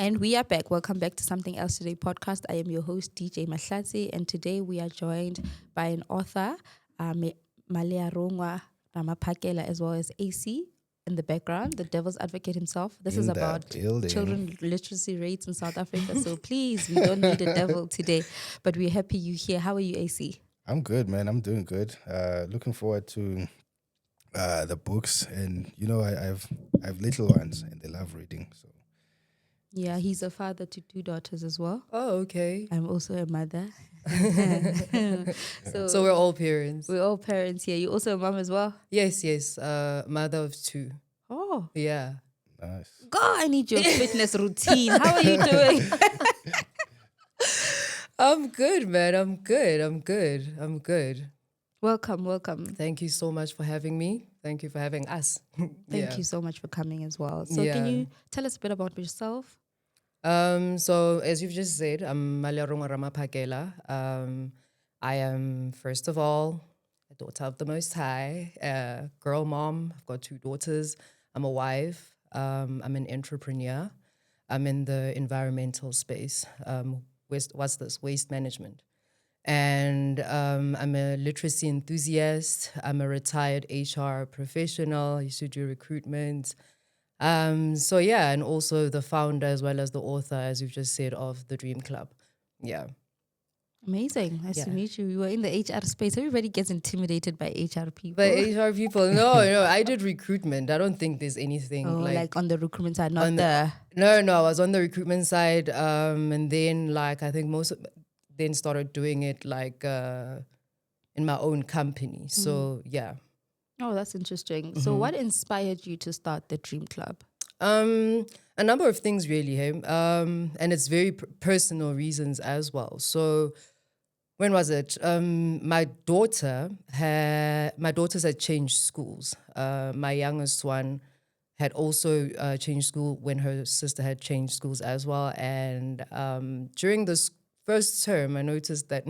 And we are back. Welcome back to Something Else Today podcast. I am your host, DJ Mahlatsi, and today we are joined by an author, Malearongwa, Ramaphakela, as well as AC in the background, the devil's advocate himself. This is about children literacy rates in South Africa. So please, we don't need a devil today, but we're happy you're here. How are you, AC? I'm good, man. I'm doing good. Looking forward to the books, and I have little ones, and they love reading. So yeah, he's a father to 2 daughters as well. Oh, okay. I'm also a mother. So we're all parents. We're all parents here. You're also a mom as well? Yes. Mother of 2. Oh. Yeah. nice. God, I need your fitness routine. How are you doing? I'm good, man. I'm good. Welcome. Thank you so much for having me. Thank you for having us. Thank you so much for coming as well. So can you tell us a bit about yourself? So as you've just said, I'm Malearongwa Ramaphakela. I am, first of all, a daughter of the Most High, girl mom. I've got 2 daughters. I'm a wife. I'm an entrepreneur. I'm in the environmental space. Waste management. And I'm a literacy enthusiast. I'm a retired HR professional. I used to do recruitment. And also the founder as well as the author, as you've just said, of the Dream Club. Yeah. Amazing. Nice to meet you. You were in the HR space. Everybody gets intimidated by HR people. By HR people? No, I did recruitment. I don't think there's anything like on the recruitment side, not No, I was on the recruitment side. And then I think then started doing it in my own company. So, yeah. Oh, that's interesting. So what inspired you to start the Dream Club? A number of things really, and it's very personal reasons as well. So when was it? My daughters had changed schools. My youngest one had also changed school when her sister had changed schools as well. And during this first term, I noticed that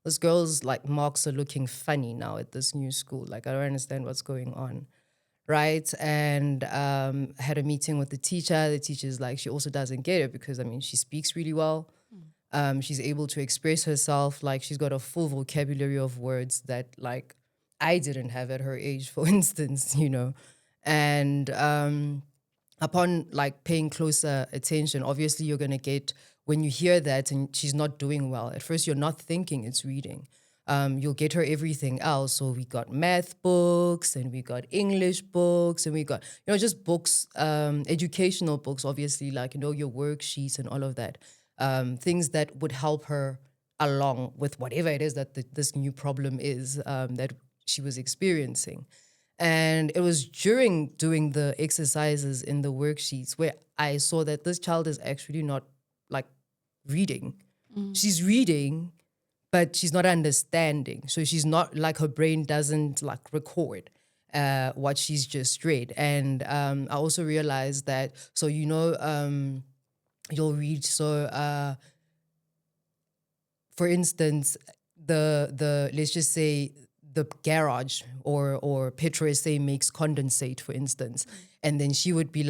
this girl's marks are looking funny now at this new school. I don't understand what's going on. Right. And had a meeting with the teacher. The teacher's she also doesn't get it because, she speaks really well. She's able to express herself. She's got a full vocabulary of words that I didn't have at her age, for instance, And upon paying closer attention, obviously you're going to get, when you hear that and she's not doing well, at first you're not thinking it's reading. You'll get her everything else. So we got math books and we got English books and we got, just books, educational books, obviously, your worksheets and all of that. Things that would help her along with whatever it is that this new problem is that she was experiencing. And it was during doing the exercises in the worksheets where I saw that this child is actually not reading. She's reading, but she's not understanding. So she's not her brain doesn't record what she's just read. And I also realized that, you'll read, for instance, the let's just say the garage or Petro SA makes condensate, for instance. And then she would be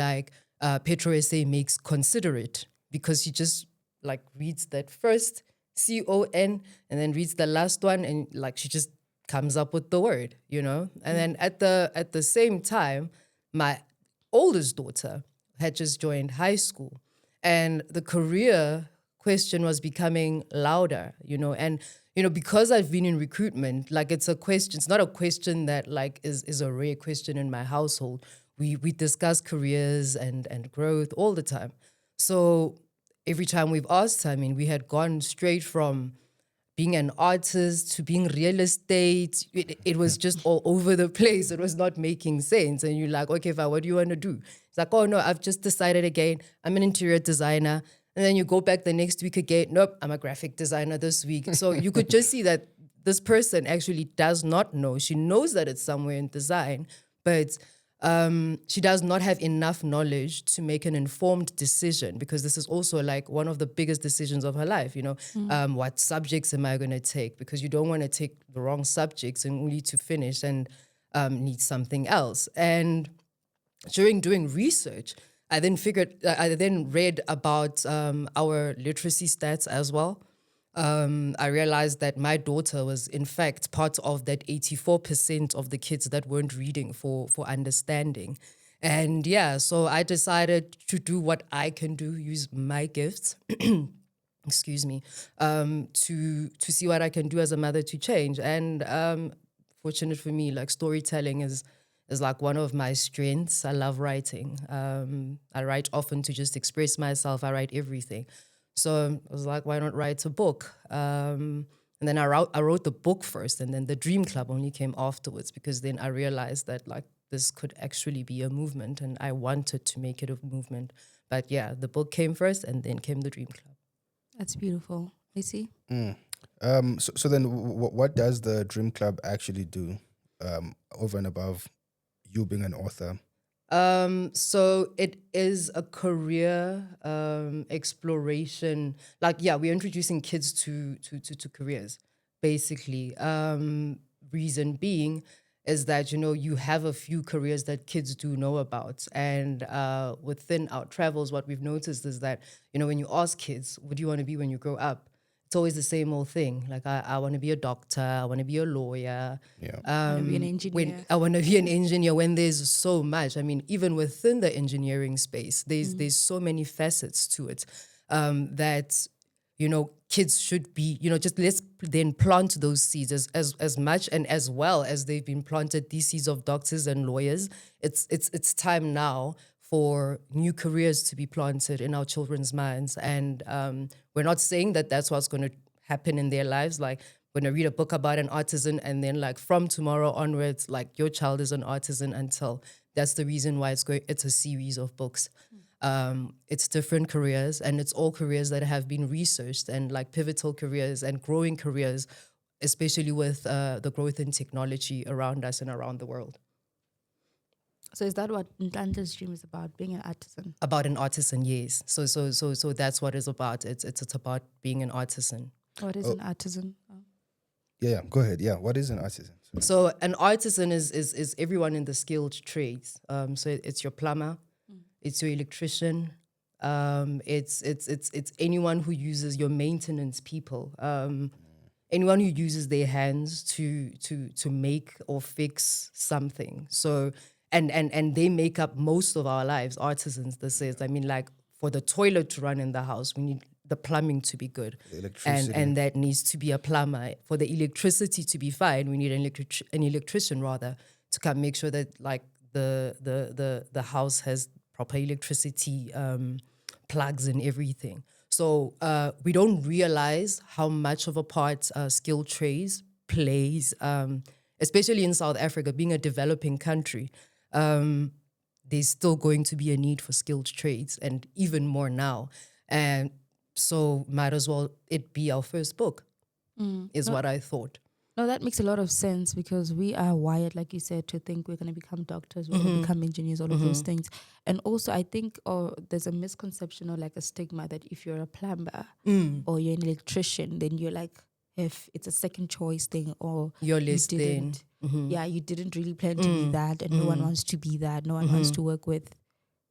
Petro SA makes considerate, because she just reads that first CON and then reads the last one and she just comes up with the word, And then at the same time, my oldest daughter had just joined high school and the career question was becoming louder, and because I've been in recruitment, it's a question, it's not a question that is a rare question in my household. We discuss careers and growth all the time. So every time we've asked her, we had gone straight from being an artist to being real estate. It was just all over the place. It was not making sense. And you're okay, what do you want to do? It's oh no, I've just decided again, I'm an interior designer. And then you go back the next week again, nope, I'm a graphic designer this week. So you could just see that this person actually does not know. She knows that it's somewhere in design, but she does not have enough knowledge to make an informed decision, because this is also one of the biggest decisions of her life, what subjects am I going to take? Because you don't want to take the wrong subjects and only to finish and need something else. And during doing research, I then read about our literacy stats as well. I realized that my daughter was, in fact, part of that 84% of the kids that weren't reading for understanding. And yeah, so I decided to do what I can do, use my gifts, excuse me, to see what I can do as a mother to change. And fortunate for me, like storytelling is like one of my strengths. I love writing. I write often to just express myself. I write everything. So I was like, why not write a book? And then I wrote the book first, and then the Dream Club only came afterwards, because then I realized that like this could actually be a movement, and I wanted to make it a movement. But yeah, the book came first, and then came the Dream Club. That's beautiful. I see. So then what does the Dream Club actually do over and above you being an author? So it is a career exploration. Like, yeah, we're introducing kids to careers, basically. Reason being is that, you know, you have a few careers that kids do know about. And within our travels, what we've noticed is that, you know, when you ask kids, what do you want to be when you grow up? It's always the same old thing. Like, I want to be a doctor. I want to be a lawyer. Yeah. I want to be an engineer. I want to be an engineer, when there's so much. I mean, even within the engineering space, there's so many facets to it that, you know, kids should be, you know, just let's then plant those seeds as much and as well as they've been planted, these seeds of doctors and lawyers. It's time now for new careers to be planted in our children's minds. And we're not saying that that's what's going to happen in their lives. Like, when I read a book about an artisan, and then like from tomorrow onwards, like your child is an artisan until, that's the reason why it's a series of books. It's different careers, and it's all careers that have been researched, and like pivotal careers and growing careers, especially with the growth in technology around us and around the world. So is that what Nhanhla's dream is about, being an artisan? About an artisan, yes. So that's what it's about. It's about being an artisan. What is an artisan? Yeah, go ahead. Yeah, what is an artisan? So an artisan is everyone in the skilled trades. So it's your plumber, it's your electrician, it's anyone who uses your maintenance people, anyone who uses their hands to make or fix something. So and they make up most of our lives, artisans. This is, I mean, like, for the toilet to run in the house, we need the plumbing to be good, and that needs to be a plumber. For the electricity to be fine, we need an electrician rather, to come make sure that like the house has proper electricity plugs and everything. So we don't realize how much of a part skilled trades plays, especially in South Africa, being a developing country. There's still going to be a need for skilled trades, and even more now. And so might as well it be our first book, is what I thought. No, that makes a lot of sense, because we are wired, like you said, to think we're going to become doctors, we're going to become engineers, all of those things. And also I think there's a misconception, or like a stigma, that if you're a plumber or you're an electrician, then you're like, if it's a second choice thing, or you're less than. Yeah, you didn't really plan to be that, and no one wants to be that. No one wants to work with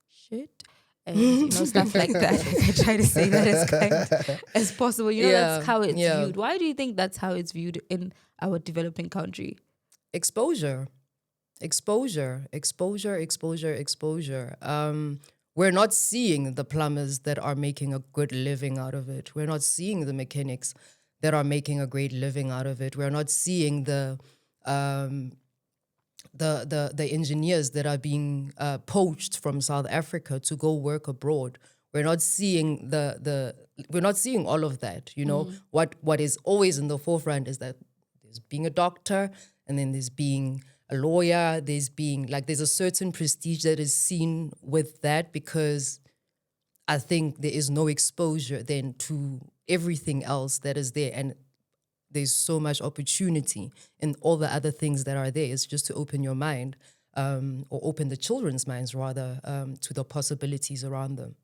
shit and, you know, stuff like that. I try to say that as kind as possible. You know, that's how it's viewed. Why do you think that's how it's viewed in our developing country? Exposure. We're not seeing the plumbers that are making a good living out of it. We're not seeing the mechanics that are making a great living out of it. We're not seeing the engineers that are being poached from South Africa to go work abroad. We're not seeing we're not seeing all of that. You know, what is always in the forefront is that there's being a doctor, and then there's being a lawyer. There's a certain prestige that is seen with that, because I think there is no exposure then to everything else that is there. And there's so much opportunity in all the other things that are there. It's just to open your mind, or open the children's minds rather, to the possibilities around them.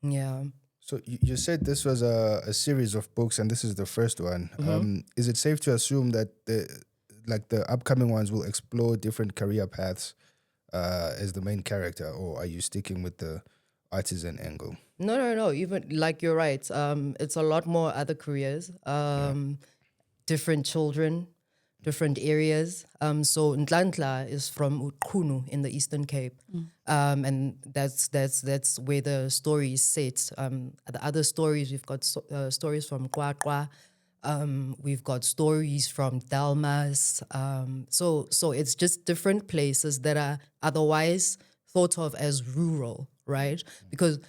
Yeah. So you said this was a series of books, and this is the first one. Is it safe to assume that the upcoming ones will explore different career paths as the main character, or are you sticking with the artisan angle? No. Even like you're right. It's a lot more other careers, different children, different areas. So Nhanhla is from Uqunu in the Eastern Cape, and that's where the story is set. The other stories we've got stories from Qwaqwa. We've got stories from Delmas. So it's just different places that are otherwise thought of as rural, right? Because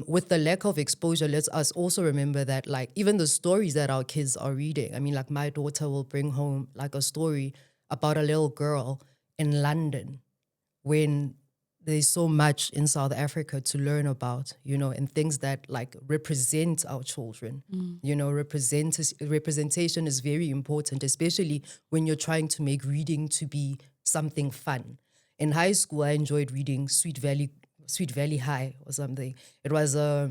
with the lack of exposure, let's us also remember that, like, even the stories that our kids are reading. I mean, like, my daughter will bring home like a story about a little girl in London when there's so much in South Africa to learn about, and things that like represent our children. Representation is very important, especially when you're trying to make reading to be something fun. In high school, I enjoyed reading Sweet Valley High or something. It was a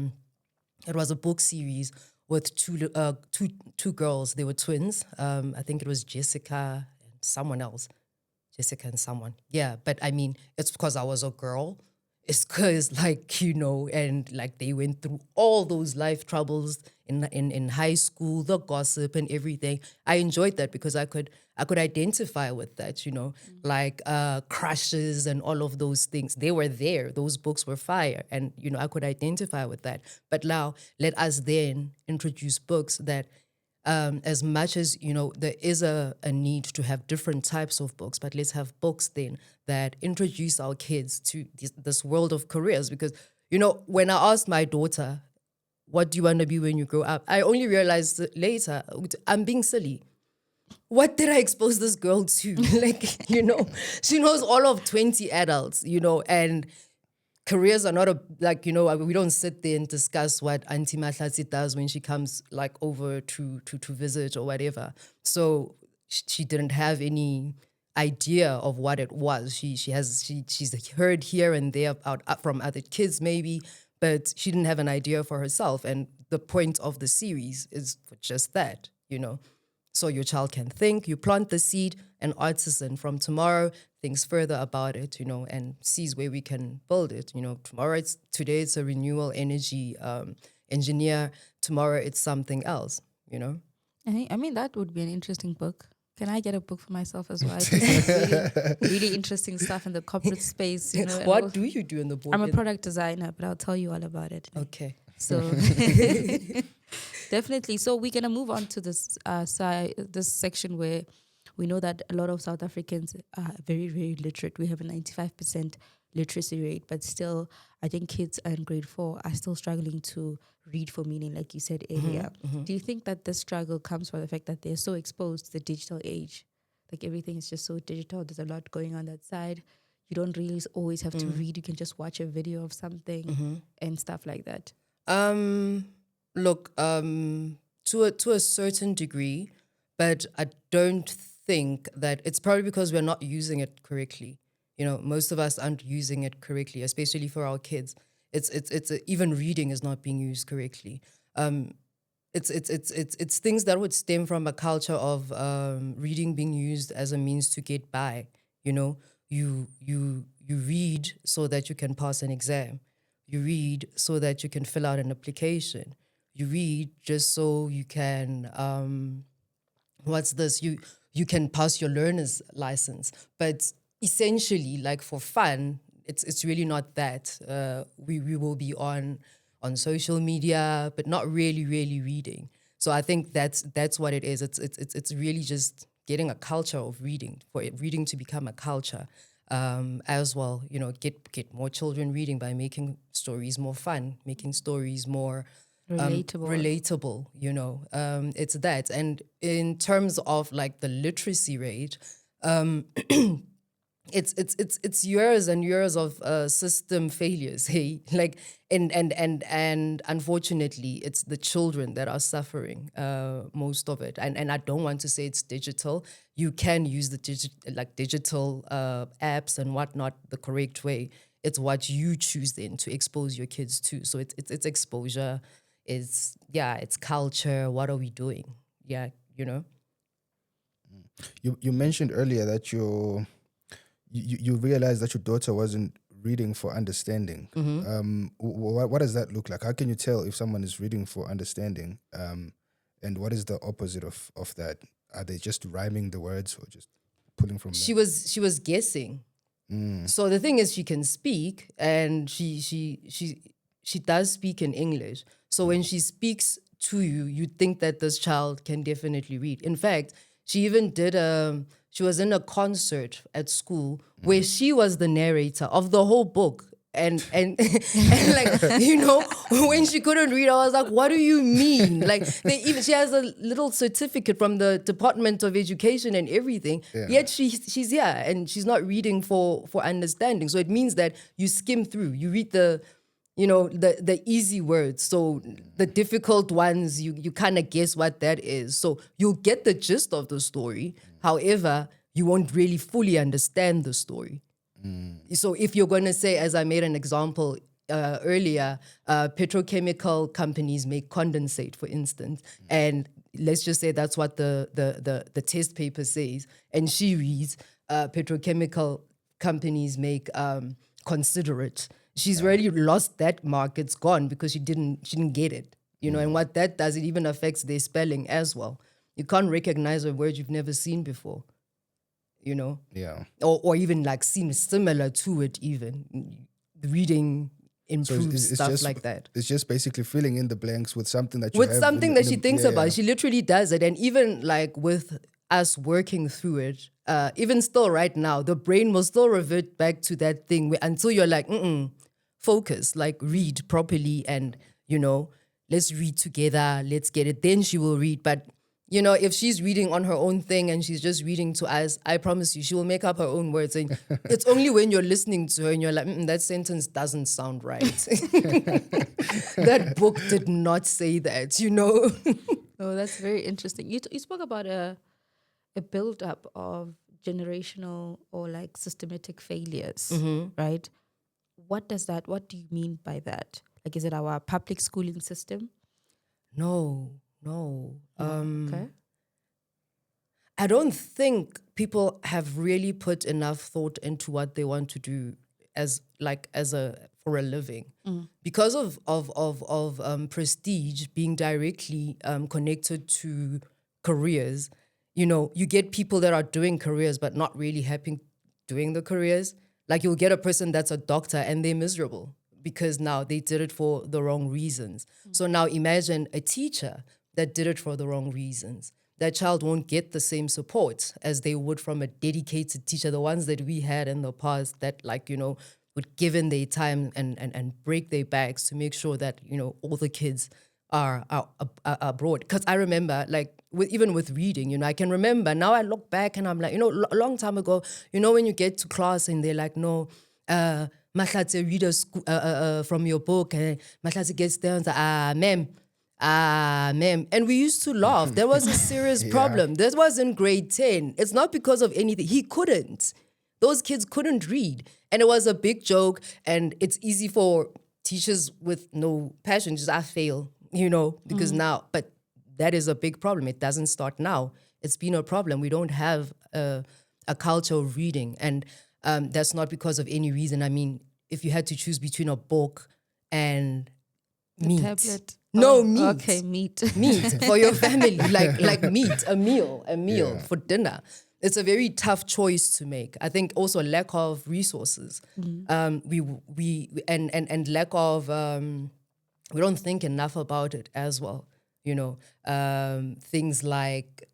book series with two girls. They were twins. I think it was Jessica and someone else. Yeah, but I mean, it's because I was a girl. It's because, like, and like they went through all those life troubles in high school, the gossip and everything. I enjoyed that because I could identify with that, like crushes and all of those things. They were there. Those books were fire, and I could identify with that. But now let us then introduce books that, as much as, there is a need to have different types of books, but let's have books then that introduce our kids to this world of careers. Because, when I asked my daughter, what do you want to be when you grow up? I only realized later, I'm being silly. What did I expose this girl to? Like, she knows all of 20 adults, and careers are not we don't sit there and discuss what Auntie Mahlatsi does when she comes like over to visit or whatever. So she didn't have any idea of what it was. She's heard here and there about from other kids maybe, but she didn't have an idea for herself. And the point of the series is for just that, So your child can think, you plant the seed, and Artisan from tomorrow thinks further about it, and sees where we can build it. Today it's a renewable energy engineer. Tomorrow it's something else, I mean, that would be an interesting book. Can I get a book for myself as well? I just really interesting stuff in the corporate space. What do you do in the board? I'm a product designer, but I'll tell you all about it. Okay. So definitely. So we're gonna move on to this this section where we know that a lot of South Africans are very, very literate. We have a 95% literacy rate, but still, I think kids in grade 4 are still struggling to read for meaning, like you said earlier. Do you think that this struggle comes from the fact that they're so exposed to the digital age? Like everything is just so digital. There's a lot going on that side. You don't really always have to read. You can just watch a video of something and stuff like that. Look, to a certain degree, but I don't think that it's probably because we're not using it correctly. Most of us aren't using it correctly, especially for our kids. It's even reading is not being used correctly. It's things that would stem from a culture of reading being used as a means to get by. You read so that you can pass an exam. You read so that you can fill out an application. You read just so you can you can pass your learner's license. But essentially, like for fun, it's really not that. We will be on social media, but not really reading. So I think that's what it is. It's really just getting a culture of reading, for reading to become a culture. As well, get more children reading by making stories more fun, making stories more relatable. It's that. And in terms of like the literacy rate, it's years and years of system failures. Hey, like and unfortunately, it's the children that are suffering most of it. And I don't want to say it's digital. You can use the digital apps and whatnot the correct way. It's what you choose then to expose your kids to. So it's exposure. It's culture. What are we doing? Yeah, You mentioned earlier that your you realize that your daughter wasn't reading for understanding. What does that look like? How can you tell if someone is reading for understanding? And what is the opposite of that? Are they just rhyming the words or just pulling from them? She was guessing. So the thing is, she can speak, and she does speak in English. So when she speaks to you, you think that this child can definitely read. In fact, she even did she was in a concert at school where she was the narrator of the whole book. And like, you know, when she couldn't read, I was like, what do you mean? Like, she has a little certificate from the Department of Education and everything, yet she's here and she's not reading for understanding. So it means that you skim through, you read the easy words. So the difficult ones, you kind of guess what that is. So you'll get the gist of the story. However, you won't really fully understand the story. So if you're going to say, as I made an example earlier, petrochemical companies make condensate, for instance, and let's just say that's what the test paper says, and she reads petrochemical companies make considerate. She's already lost that mark. It's gone because she didn't get it. You know, and what that does, it even affects their spelling as well. You can't recognize a word you've never seen before. You know? Yeah. Or even like seen similar to it even. Reading improves stuff like that. It's just basically filling in the blanks with something that you with have something that she thinks about. Yeah. She literally does it. And even like with us working through it, even still right now, the brain will still revert back to that thing until you're like, focus, like read properly and, you know, let's read together, let's get it. Then she will read. But you know, if she's reading on her own thing and she's just reading to us, I promise you, she will make up her own words. And it's only when you're listening to her and you're like, that sentence doesn't sound right. That book did not say that, you know? Oh, that's very interesting. You spoke about a build-up of generational or like systematic failures, right? What do you mean by that? Like, is it our public schooling system? No. Okay. I don't think people have really put enough thought into what they want to do for a living, because of prestige being directly connected to careers. You know, you get people that are doing careers but not really happy doing the careers. Like you'll get a person that's a doctor and they're miserable because now they did it for the wrong reasons. So now imagine a teacher that did it for the wrong reasons. That child won't get the same support as they would from a dedicated teacher, the ones that we had in the past that, like, you know, would give in their time and break their backs to make sure that, you know, all the kids are abroad. Because I remember, like, even with reading, you know, I can remember, now I look back and I'm like, you know, a long time ago, you know, when you get to class and they're like, no, Mahlatse, read from your book, Mahlatse gets there and says, ma'am. And we used to laugh. There was a serious problem. That was in grade 10. It's not because of anything. He couldn't. Those kids couldn't read. And it was a big joke. And it's easy for teachers with no passion, just I fail, you know, because now, but that is a big problem. It doesn't start now. It's been a problem. We don't have a culture of reading. And that's not because of any reason. I mean, if you had to choose between a book and meat. Tablet. No, meat. Okay, meat. Meat for your family, like meat, a meal for dinner. It's a very tough choice to make. I think also lack of resources. We lack of we don't think enough about it as well. You know, things like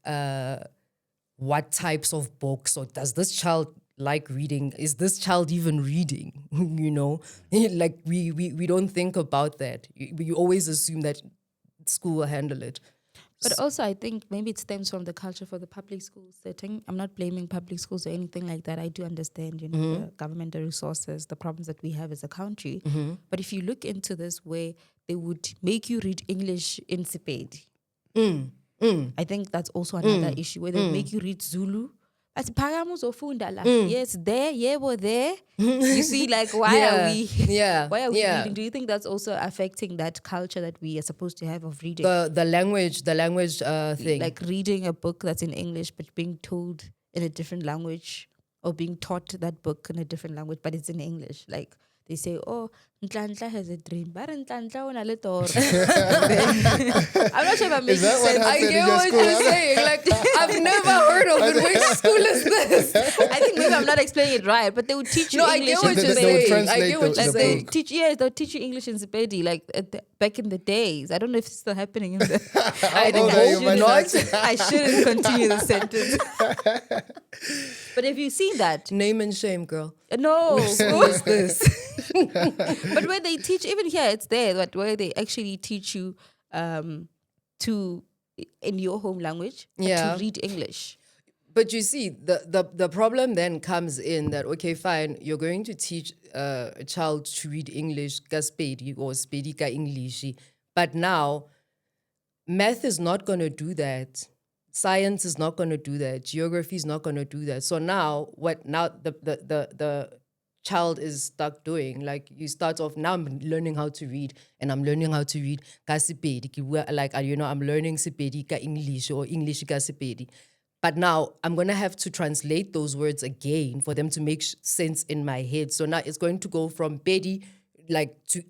what types of books, or does this child like reading? Is this child even reading? You know, like we don't think about that. We always assume that school will handle it. But also, I think maybe it stems from the culture for the public school setting. I'm not blaming public schools or anything like that. I do understand, you know, the governmental resources, the problems that we have as a country. But if you look into this, where they would make you read English in Sepedi, I think that's also another issue, where they make you read Zulu. Yes, there, yeah, we're there. You see, like, why are we reading? Do you think that's also affecting that culture that we are supposed to have of reading? The language thing. Like reading a book that's in English but being told in a different language or being taught that book in a different language, but it's in English. Like they say, oh, Nhanhla has a dream. But Nhanhla una le toro. I'm not sure if I'm making sense. I get what you're saying. Like, I've never heard of it. Which school is this? I think maybe I'm not explaining it right, but they would teach you English. I get what you're saying. I get what you're saying. They'll teach you English in Sepedi, like back in the days. I don't know if it's still happening. In the, I shouldn't continue the sentence. But have you seen that? Name and shame, girl. No. Which school is this? But where they teach, even here, it's there, but where they actually teach you to, in your home language, to read English. But you see, the problem then comes in that, okay, fine, you're going to teach a child to read English, ka Sepedi or Sepedi ka English, but now math is not going to do that. Science is not going to do that. Geography is not going to do that. So now, the child is stuck doing, like you start off, now I'm learning how to read, and I'm learning how to read ka Sepedi, like, I'm learning Sepedi ka English or English ka Sepedi. But now I'm going to have to translate those words again for them to make sense in my head. So now it's going to go from Pedi,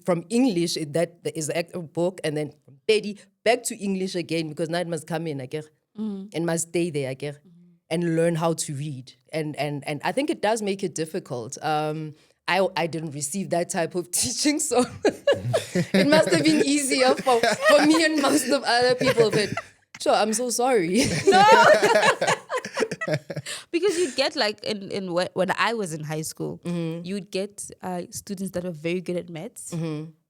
from English, that is the actual book, and then from Pedi back to English again, because now it must come in, I guess, and must stay there, I guess, and learn how to read. And I think it does make it difficult. I didn't receive that type of teaching, so it must have been easier for me and most of other people, but sure, I'm so sorry. No. Because you get like when I was in high school, you'd get students that were very good at maths,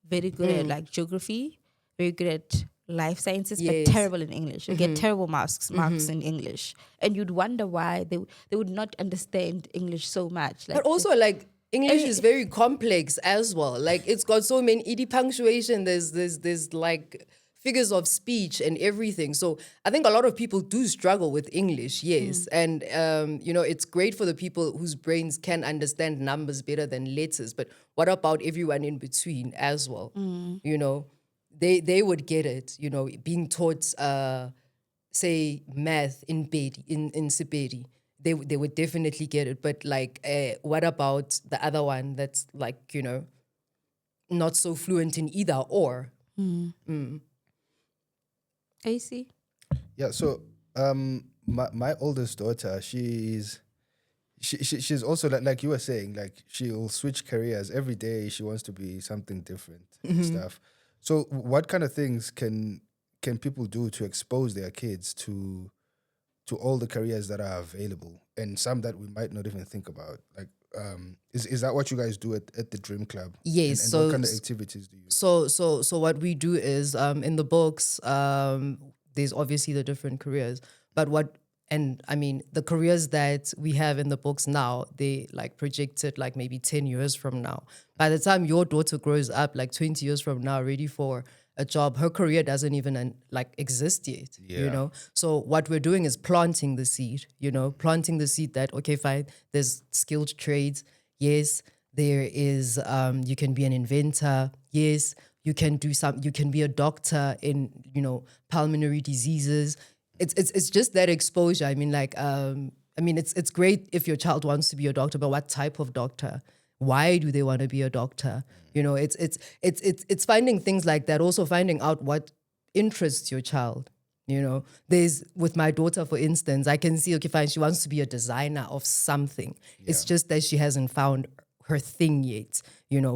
very good at like geography, very good at life sciences, but terrible in English. You get terrible marks in English, and you'd wonder why they would not understand English so much. Like, but also like English is very complex as well. Like it's got so many ED punctuation. There's like figures of speech and everything. So I think a lot of people do struggle with English, yes. And, it's great for the people whose brains can understand numbers better than letters. But what about everyone in between as well? You know, they would get it, being taught, say, math in Sepedi. They would definitely get it. But like, what about the other one that's like, not so fluent in either or? AC? Yeah, so my oldest daughter, she's also like you were saying, like she'll switch careers every day. She wants to be something different and stuff. So what kind of things can people do to expose their kids to all the careers that are available and some that we might not even think about? Like, is that what you guys do at the Dream Club? Yes. And so what kind of activities do you? So what we do is in the books, there's obviously the different careers, but the careers that we have in the books now, they like projected like maybe 10 years from now. By the time your daughter grows up, like 20 years from now, ready for a job, her career doesn't even exist yet, So what we're doing is planting the seed, that, okay, fine, there's skilled trades. Yes, there is, you can be an inventor. Yes, you can be a doctor in, pulmonary diseases. It's just that exposure. I mean, it's great if your child wants to be a doctor, but what type of doctor? Why do they want to be a doctor? It's finding things like that. Also finding out what interests your child. There's, with my daughter, for instance, I can see, okay, fine, she wants to be a designer of something. Yeah. It's just that she hasn't found her thing yet,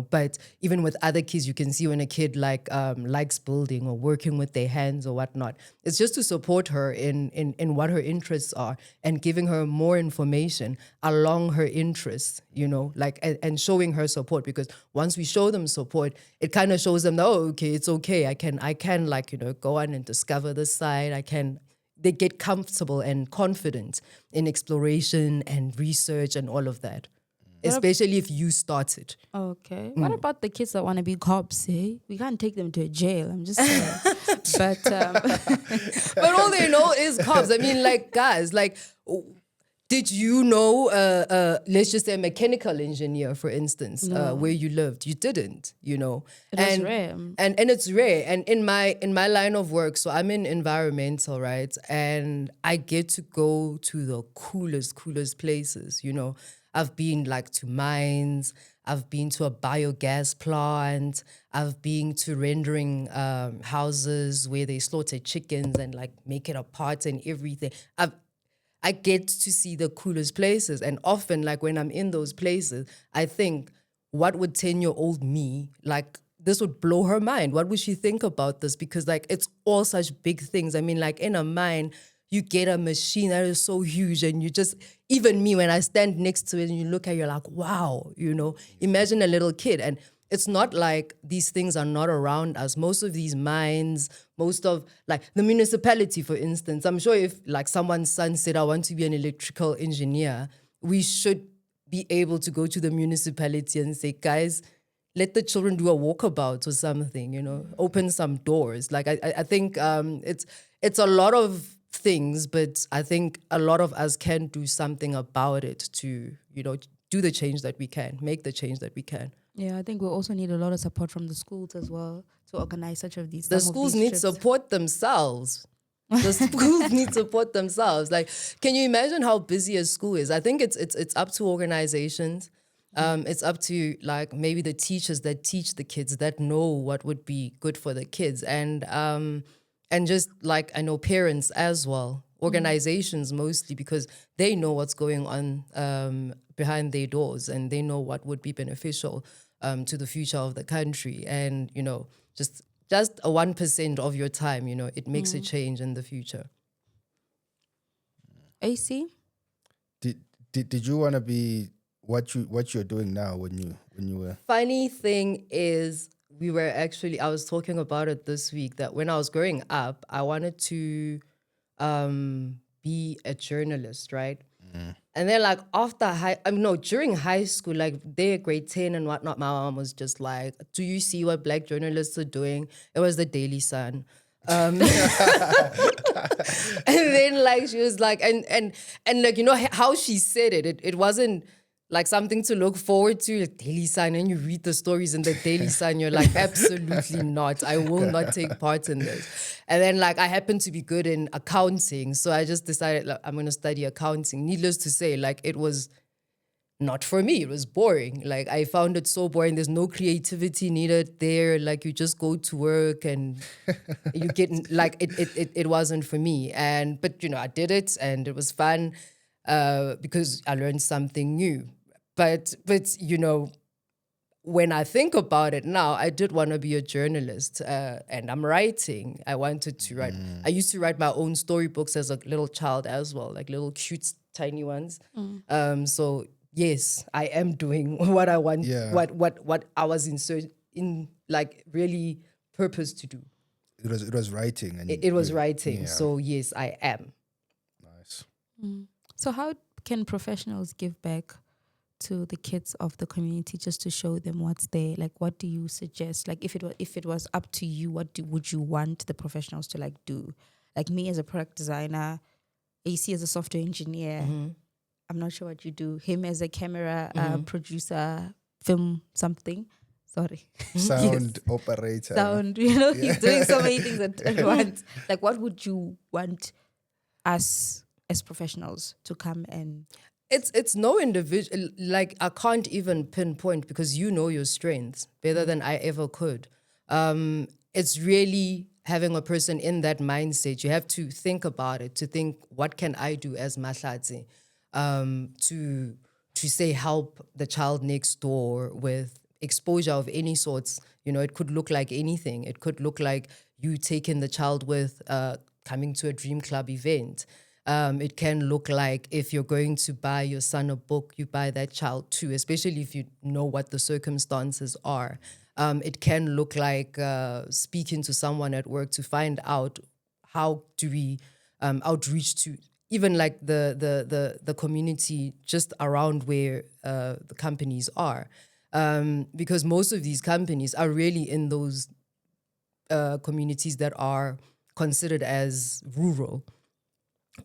but even with other kids, you can see when a kid likes building or working with their hands or whatnot, it's just to support her in what her interests are and giving her more information along her interests, and showing her support, because once we show them support, it kind of shows them that, oh, okay, it's okay. I can go on and discover this side. They get comfortable and confident in exploration and research and all of that. Especially if you start it. Okay. What about the kids that want to be cops, eh? We can't take them to a jail, I'm just saying. But all they know is cops. I mean, guys, did you know, let's just say a mechanical engineer, for instance, where you lived? You didn't, It's rare. And it's rare. And in my line of work, so I'm in environmental, right? And I get to go to the coolest places, I've been like to mines, I've been to a biogas plant, I've been to rendering houses where they slaughter chickens and like make it apart and everything. I get to see the coolest places. And often, like when I'm in those places, I think, what would 10-year-old me, like, this would blow her mind. What would she think about this? Because like, it's all such big things. I mean, like in a mine, you get a machine that is so huge and you just, even me, when I stand next to it and you look at it, you're like, wow, you know, imagine a little kid. And it's not like these things are not around us. Most of these mines, most of like the municipality, for instance, I'm sure if like someone's son said, I want to be an electrical engineer, we should be able to go to the municipality and say, guys, let the children do a walkabout or something, you know, open some doors. Like I think it's a lot of things, but I think a lot of us can do something about it to, you know, do the change that we can, make the change that we can. Yeah, I think we also need a lot of support from the schools as well to organize such of these. The schools need support themselves. The schools need support themselves. Like, can you imagine how busy a school is? I think it's up to organizations. It's up to like maybe the teachers that teach the kids that know what would be good for the kids, and just like I know parents as well, organizations mostly, because they know what's going on behind their doors and they know what would be beneficial to the future of the country. And you know, just a 1% of your time, you know, it makes a change in the future. AC, did you want to be what you're doing now when you were? Funny thing is, I was talking about it this week, that when I was growing up, I wanted to be a journalist, right? And then like during high school, like they're grade 10 and whatnot, my mom was just like, do you see what black journalists are doing? It was the Daily Sun. And then like she was like, and like, you know how she said it, it wasn't like something to look forward to, like Daily Sun, and you read the stories in the Daily Sun, you're like, absolutely not. I will not take part in this. And then like I happened to be good in accounting, so I just decided like, I'm going to study accounting. Needless to say, like it was not for me. It was boring. Like I found it so boring. There's no creativity needed there. Like you just go to work and you get like it wasn't for me. But you know, I did it and it was fun because I learned something new. But you know, when I think about it now, I did want to be a journalist, and I'm writing. I wanted to write. I used to write my own storybooks as a little child as well, like little cute tiny ones. So yes, I am doing what I want. Yeah. What I was in like really purpose to do. It was writing. And it was writing. Yeah. So yes, I am. Nice. So how can professionals give back to the kids of the community just to show them what's there? Like, what do you suggest? Like, if it was up to you, would you want the professionals to like do? Like me as a product designer, AC as a software engineer. I'm not sure what you do. Him as a camera producer, film something. Sorry. Sound operator. Sound, you know, he's doing so many things at once. Like, what would you want us as professionals to come and... It's no individual, like I can't even pinpoint because you know your strengths better than I ever could. It's really having a person in that mindset. You have to think about it, to think, what can I do as Mahlatsi to say help the child next door with exposure of any sorts. You know, it could look like anything. It could look like you taking the child with coming to a Dream Club event. It can look like if you're going to buy your son a book, you buy that child too, especially if you know what the circumstances are. It can look like speaking to someone at work to find out how do we outreach to even like the community just around where the companies are. Because most of these companies are really in those communities that are considered as rural.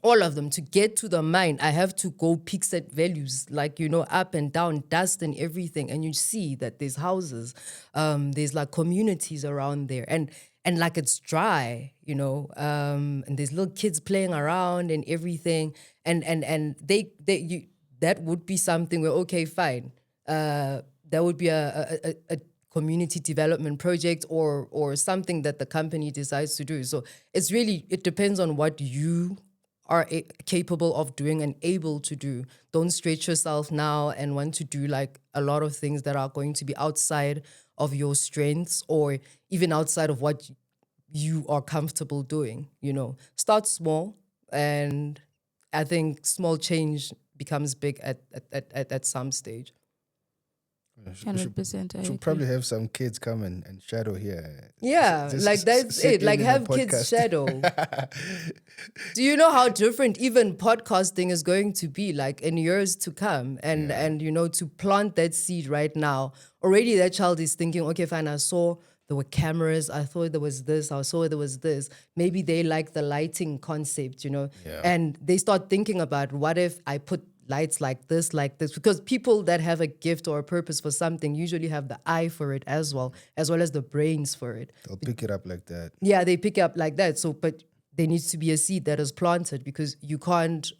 All of them. To get to the mine, I have to go pick set values, like, you know, up and down, dust and everything. And you see that there's houses, there's like communities around there. And like it's dry, you know, and there's little kids playing around and everything. And the that would be something where, okay, fine. That would be a community development project or something that the company decides to do. So it depends on what you are capable of doing and able to do. Don't stretch yourself now and want to do like a lot of things that are going to be outside of your strengths or even outside of what you are comfortable doing. Start small, and I think small change becomes big at some stage. 100%. Should probably have some kids come and shadow here. Yeah, that's it. Like have kids shadow. Do you know how different even podcasting is going to be like in years to come? And to plant that seed right now, already that child is thinking, okay, fine, I saw there were cameras, I thought there was this, I saw there was this. Maybe they like the lighting concept, and they start thinking about what if I put lights like this, because people that have a gift or a purpose for something usually have the eye for it as well as the brains for it. They'll pick it up like that. Yeah, they pick it up like that. So, but there needs to be a seed that is planted, because you can't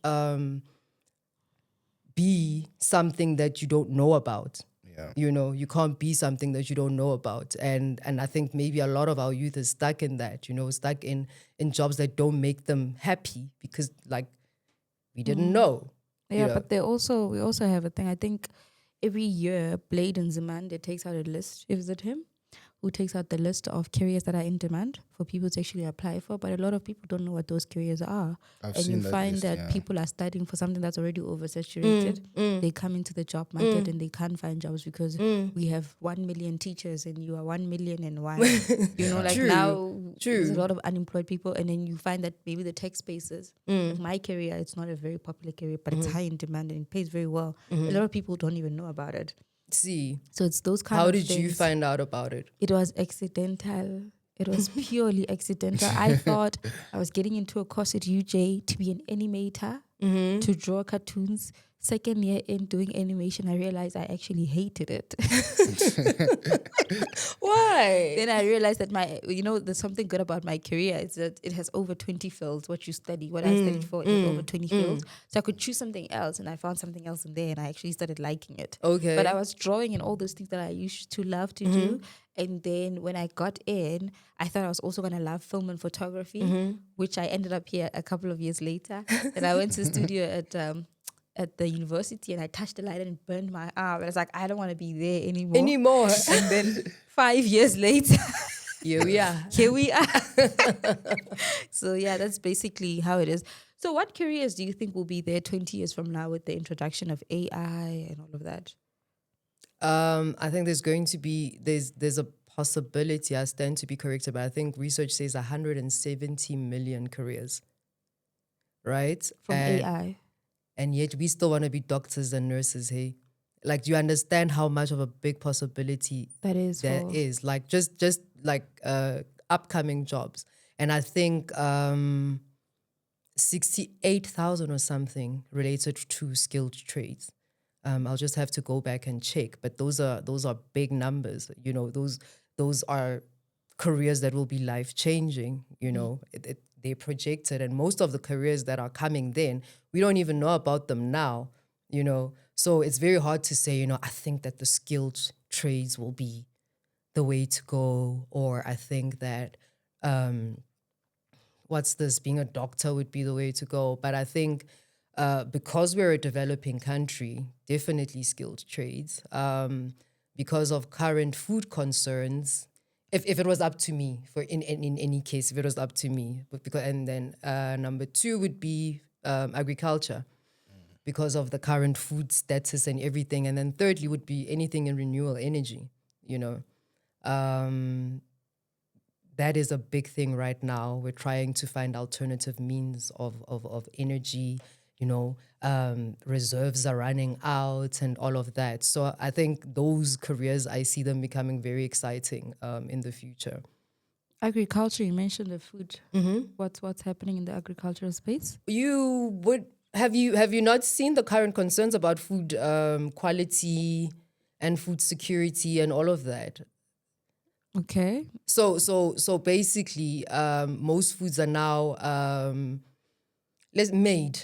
be something that you don't know about. Yeah. You can't be something that you don't know about. And I think maybe a lot of our youth is stuck in that, stuck in jobs that don't make them happy because like we didn't know. Yeah, but we also have a thing. I think every year, Blade and Zimande takes out a list. Is it him who takes out the list of careers that are in demand for people to actually apply for? But a lot of people don't know what those careers are. I've and seen you that find list, that people are studying for something that's already oversaturated. They come into the job market and they can't find jobs because we have 1 million teachers and you are 1 million and one. True. Now there's a lot of unemployed people, and then you find that maybe the tech spaces, like my career, it's not a very popular career, but it's high in demand and it pays very well. A lot of people don't even know about it. See. So it's those kind of things. How did you find out about it? It was accidental. It was purely accidental. I thought I was getting into a course at UJ to be an animator, to draw cartoons. Second year in doing animation, I realized I actually hated it. Why? Then I realized that there's something good about my career is that it has over 20 fields. What you study, what I studied for, it was over 20 fields. So I could choose something else, and I found something else in there, and I actually started liking it. Okay. But I was drawing and all those things that I used to love to do. And then when I got in, I thought I was also going to love film and photography, which I ended up here a couple of years later. And I went to the studio at the university, and I touched the light and it burned my arm. And I was like, I don't want to be there anymore. And then 5 years later, here we are. So yeah, that's basically how it is. So what careers do you think will be there 20 years from now with the introduction of AI and all of that? I think there's going to be, there's a possibility, I stand to be corrected, but I think research says 170 million careers, right? From AI. And yet we still want to be doctors and nurses, hey? Like, do you understand how much of a big possibility that is? Like, just like upcoming jobs. And I think 68,000 or something related to skilled trades. I'll just have to go back and check. But those are big numbers. Those are careers that will be life-changing, they're projected, and most of the careers that are coming then, we don't even know about them now, So it's very hard to say, I think that the skilled trades will be the way to go, or I think that, being a doctor would be the way to go. But I think because we're a developing country, definitely skilled trades, because of current food concerns. If it was up to me, in any case, if it was up to me, and then number 2 would be agriculture, because of the current food status and everything, and then thirdly would be anything in renewable energy. That is a big thing right now. We're trying to find alternative means of energy. Reserves are running out and all of that. So I think those careers, I see them becoming very exciting in the future. Agriculture, you mentioned the food. What's happening in the agricultural space? Have you not seen the current concerns about food quality and food security and all of that? Okay. So basically, most foods are now made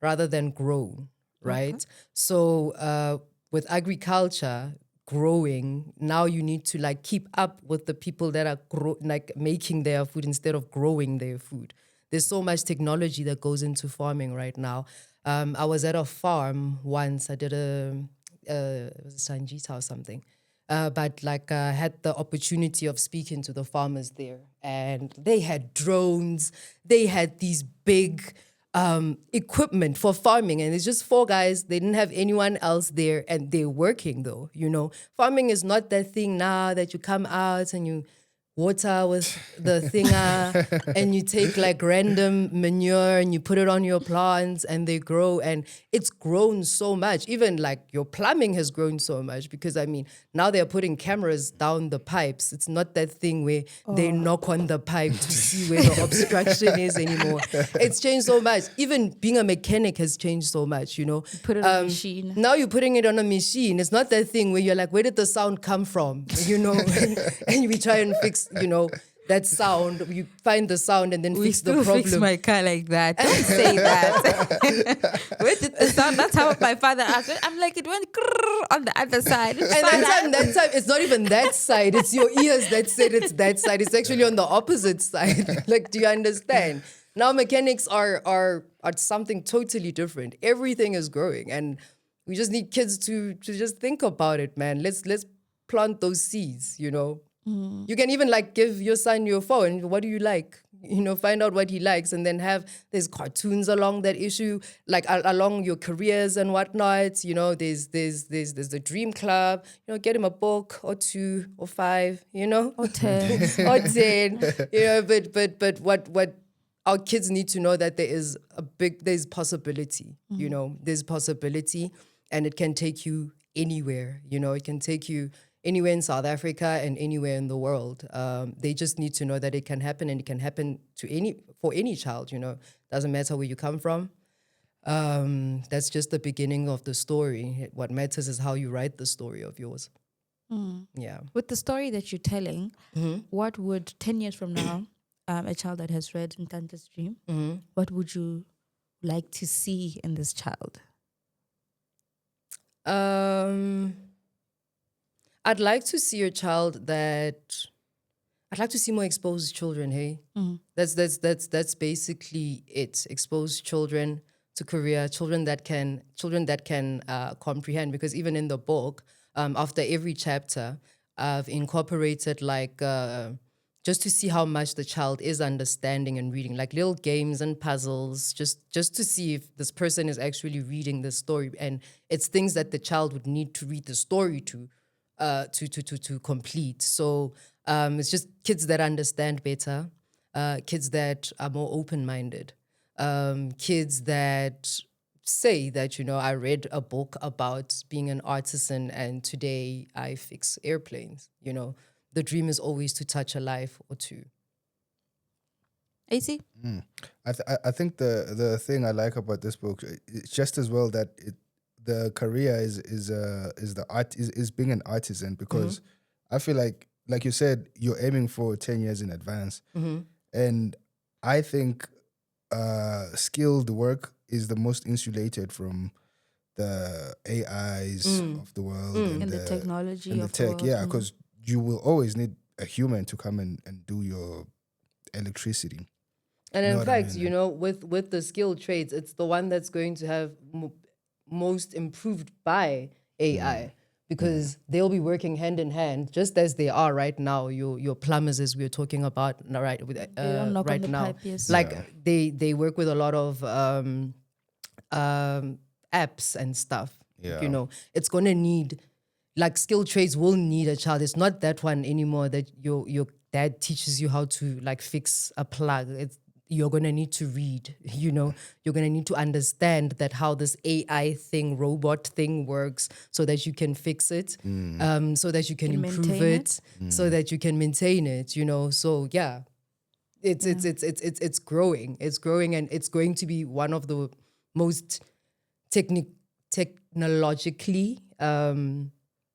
rather than grown, right? Okay. So with agriculture growing, now you need to like keep up with the people that are like making their food instead of growing their food. There's so much technology that goes into farming right now. I was at a farm once. I did it was a Sanjita or something. But like I had the opportunity of speaking to the farmers there, and they had drones. They had these big equipment for farming, and it's just 4 guys. They didn't have anyone else there, and they're working though. Farming is not that thing now that you come out and you water with the thinger and you take like random manure and you put it on your plants and they grow, and it's grown so much. Even like your plumbing has grown so much because now they're putting cameras down the pipes. It's not that thing where they knock on the pipe to see where the obstruction is anymore. It's changed so much. Even being a mechanic has changed so much, Put it on a machine. Now you're putting it on a machine. It's not that thing where you're like, where did the sound come from? And we try and fix that sound. You find the sound and then fix the problem. Fix my car like that. Don't say that. Where did the sound? That's how my father asked me. I'm like, it went on the other side. And that time, it's not even that side. It's your ears that said it's that side. It's actually on the opposite side. Like, do you understand? Now mechanics are something totally different. Everything is growing, and we just need kids to just think about it, man. Let's plant those seeds, You can even like give your son your phone. What do you like? Find out what he likes, and then there's cartoons along that issue, like along your careers and whatnot. There's the Dream Club. Get him a book or 2 or 5. Or 10. Or 10. But what our kids need to know that there's possibility. There's possibility, and it can take you anywhere. It can take you anywhere in South Africa and anywhere in the world. They just need to know that it can happen, and it can happen for any child. Doesn't matter where you come from. That's just the beginning of the story. What matters is how you write the story of yours. Yeah. With the story that you're telling, what would 10 years from now, a child that has read Nhanhla's Dream, what would you like to see in this child? I'd like to see a child I'd like to see more exposed children, hey? That's basically it. Exposed children to career, children that can comprehend, because even in the book, after every chapter, I've incorporated like just to see how much the child is understanding and reading, like little games and puzzles, just to see if this person is actually reading the story. And it's things that the child would need to read the story to complete. So it's just kids that understand better, kids that are more open-minded, kids that say that, I read a book about being an artisan and today I fix airplanes. The dream is always to touch a life or 2. AC? I think the thing I like about this book, it's just as well that the career is being an artisan, because I feel like you said, you're aiming for 10 years in advance. And I think skilled work is the most insulated from the AIs of the world and the technology and the tech. Yeah, because you will always need a human to come and do your electricity. And in fact, with the skilled trades, it's the one that's going to have most improved by AI, because they'll be working hand in hand, just as they are right now. Your plumbers, as we were talking about right now, pipe, yes. Like they work with a lot of apps and stuff. Yeah. It's gonna need, like, skilled trades will need a child. It's not that one anymore that your dad teaches you how to like fix a plug. You're going to need to read, you're going to need to understand that how this AI thing, robot thing works, so that you can fix it, so that you can improve it, so that you can maintain it, So yeah, it's growing. It's growing, and it's going to be one of the most technologically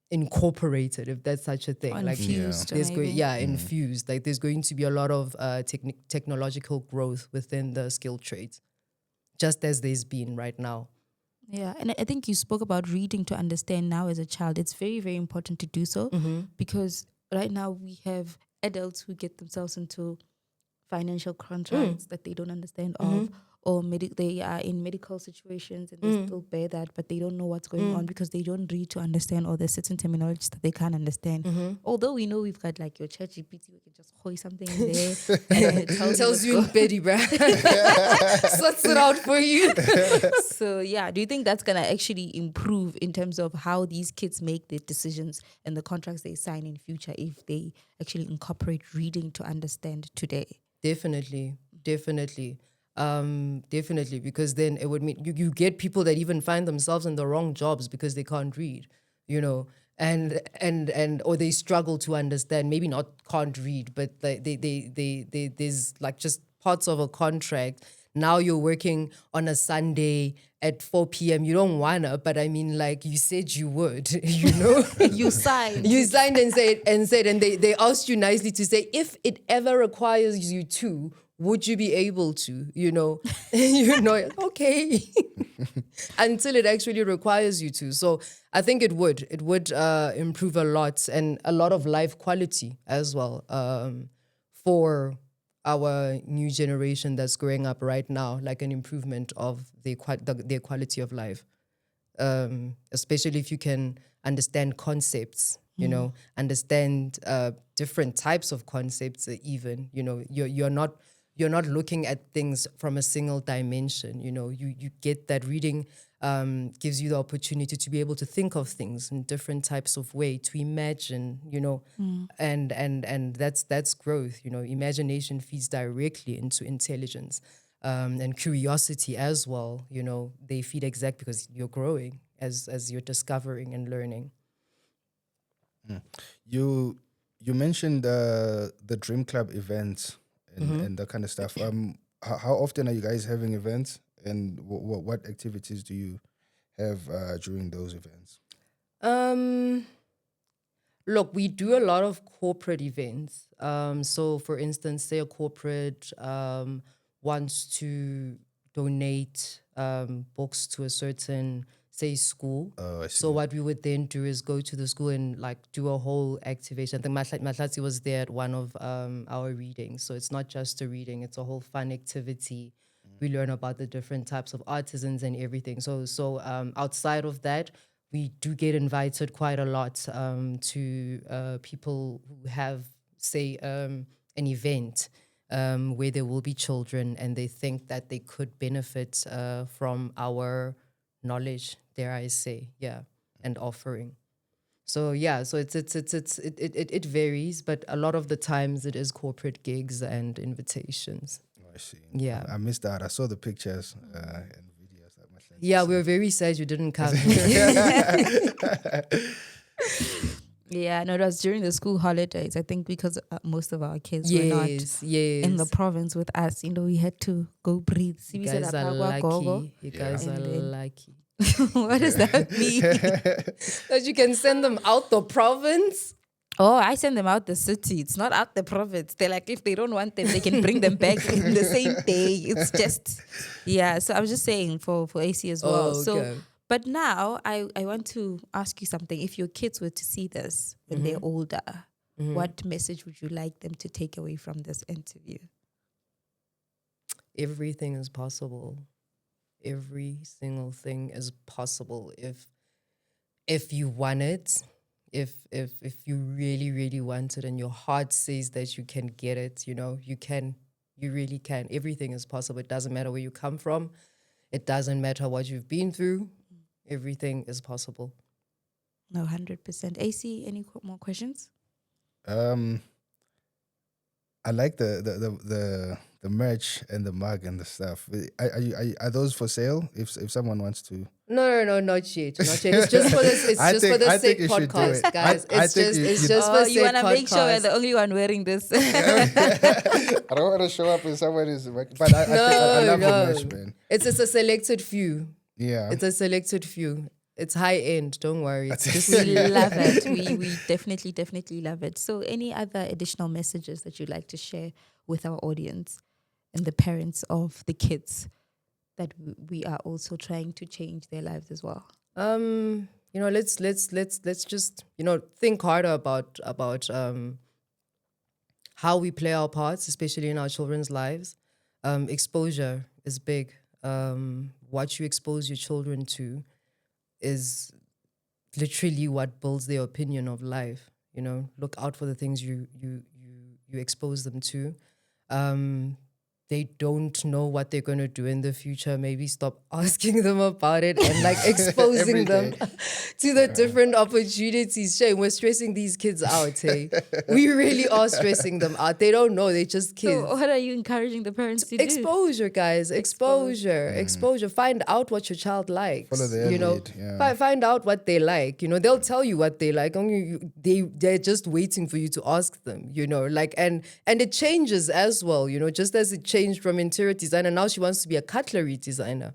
incorporated, if that's such a thing. Infused, infused. Like there's going to be a lot of technological growth within the skilled trades, just as there's been right now. Yeah, and I think you spoke about reading to understand now as a child. It's very, very important to do so because right now we have adults who get themselves into financial contracts that they don't understand of, or they are in medical situations and they still bear that, but they don't know what's going on because they don't read to understand, or there's certain terminologies that they can't understand. Although we know we've got like your ChatGPT, we can just hoist something in there and it tells you in Betty, bruh. Sorts it out for you. So yeah, do you think that's gonna actually improve in terms of how these kids make their decisions and the contracts they sign in future if they actually incorporate reading to understand today? Definitely. Definitely, because then it would mean you get people that even find themselves in the wrong jobs because they can't read, and or they struggle to understand, maybe not can't read, but they there's like just parts of a contract. Now you're working on a Sunday at 4 p.m. You don't wanna, but I mean, like you said you would, You signed. You signed and said, and they asked you nicely to say, if it ever requires you to, would you be able to, okay, until it actually requires you to. So I think it would improve a lot, and a lot of life quality as well, for our new generation that's growing up right now, like an improvement of their quality of life, especially if you can understand concepts, understand different types of concepts. Even you're not looking at things from a single dimension. You get that reading gives you the opportunity to be able to think of things in different types of way, to imagine, and that's growth. Imagination feeds directly into intelligence, and curiosity as well. They feed exactly because you're growing as you're discovering and learning. You mentioned the Dream Club events and that kind of stuff. How often are you guys having events, and what activities do you have during those events? Look, we do a lot of corporate events. So, for instance, say a corporate wants to donate books to a certain, say, school. Oh, I see. So what we would then do is go to the school and like do a whole activation. I think Mahlatsi was there at one of our readings. So it's not just a reading, it's a whole fun activity. We learn about the different types of artisans and everything. So outside of that, we do get invited quite a lot to people who have, say, an event where there will be children and they think that they could benefit from our knowledge, dare I say, and offering. So it varies, but a lot of the times it is corporate gigs and invitations. Oh, I see. Yeah, I missed that. I saw the pictures and videos that my friends. Yeah, we were very sad you didn't come. Yeah, no, it was during the school holidays. I think because most of our kids were not in the province with us. We had to go breathe. You guys are lucky. You guys are lucky. What does that mean? That you can send them out the province? Oh, I send them out the city. It's not out the province. They're like, if they don't want them, they can bring them back in the same day. It's just, so I was just saying for AC as well. Okay. So, but now I want to ask you something. If your kids were to see this when they're older, what message would you like them to take away from this interview? Everything is possible. Every single thing is possible if you want it, if you really, really want it and your heart says that you can get it, you really can. Everything is possible. It doesn't matter where you come from. It doesn't matter what you've been through. Everything is possible. No, 100%. AC, any more questions? I like the merch and the mug and the stuff. Are those for sale? If someone wants to. No, not yet. It's just for this. It's just for the sake podcast, guys. It's just for the sake podcast. You want to make sure we're the only one wearing this. I don't want to show up when someone is, but I love the merch, man. It's just a selected few. Yeah, it's a selected few. It's high end. Don't worry. We love it. We definitely love it. So, any other additional messages that you'd like to share with our audience and the parents of the kids? that we are also trying to change their lives as well? Let's just think harder about how we play our parts, especially in our children's lives. Exposure is big. What you expose your children to is literally what builds their opinion of life. Look out for the things you expose them to. They don't know what they're going to do in the future. Maybe stop asking them about it and like exposing them to the different opportunities. Shame, we're stressing these kids out, hey? We really are stressing them out. They don't know, they're just kids. So what are you encouraging the parents to do? Exposure, guys. Exposure. Find out what your child likes. Follow their lead. Yeah. Find out what they like. They'll tell you what they like. They're just waiting for you to ask them, and it changes as well, just as it changed from interior designer. Now she wants to be a cutlery designer.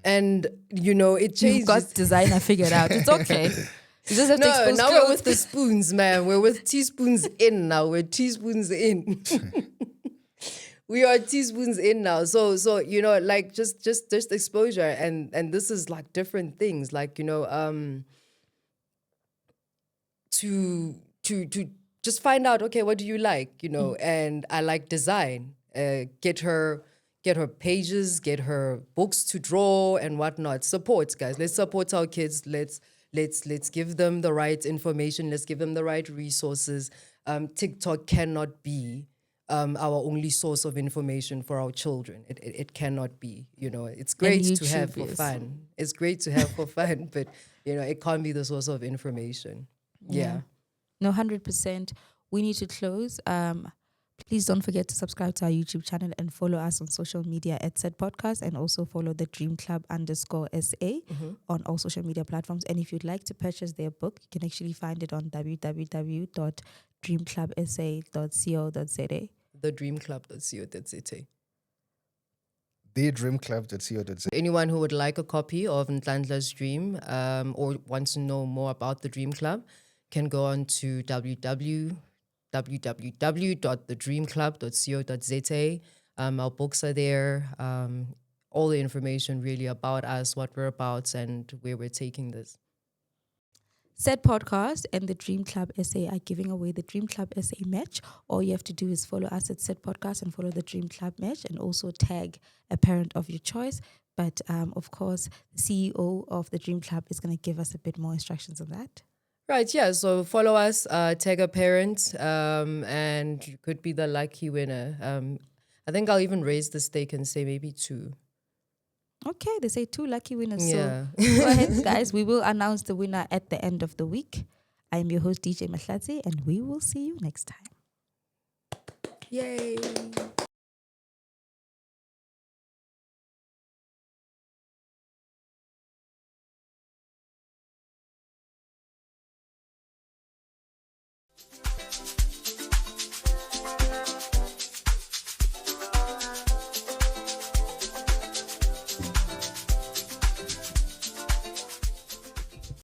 And, it changes. You've got designer figured out. It's okay. You just have to expose now clothes. we're with the spoons, man. We're with teaspoons in now. We're teaspoons in. We are teaspoons in now. So like just exposure. And this is like different things. Like, to just find out, okay, what do you like? And I like design. Get her pages, get her books to draw and whatnot. Support, guys. Let's support our kids. Let's give them the right information. Let's give them the right resources. TikTok cannot be our only source of information for our children. It cannot be. It's great to have for fun. It's great to have for fun, but it can't be the source of information. Yeah. No, 100%. We need to close. Please don't forget to subscribe to our YouTube channel and follow us on social media at Said Podcast, and also follow the Dream Club _SA on all social media platforms. And if you'd like to purchase their book, you can actually find it on www.dreamclubsa.co.za. thedreamclub.co.za. thedreamclub.co.za. Anyone who would like a copy of Nhanhla's Dream or wants to know more about the Dream Club can go on to www.thedreamclub.co.za. Our books are there. All the information really about us, what we're about, and where we're taking this. Said Podcast and the Dream Club SA are giving away the Dream Club SA match. All you have to do is follow us at Said Podcast and follow the Dream Club match, and also tag a parent of your choice. But of course, the CEO of the Dream Club is going to give us a bit more instructions on that. Right, yeah. So follow us, tag a parent, and you could be the lucky winner. I think I'll even raise the stake and say maybe 2. Okay, they say 2 lucky winners. Yeah. So go ahead, guys. We will announce the winner at the end of the week. I am your host, DJ Mahlatsi, and we will see you next time. Yay.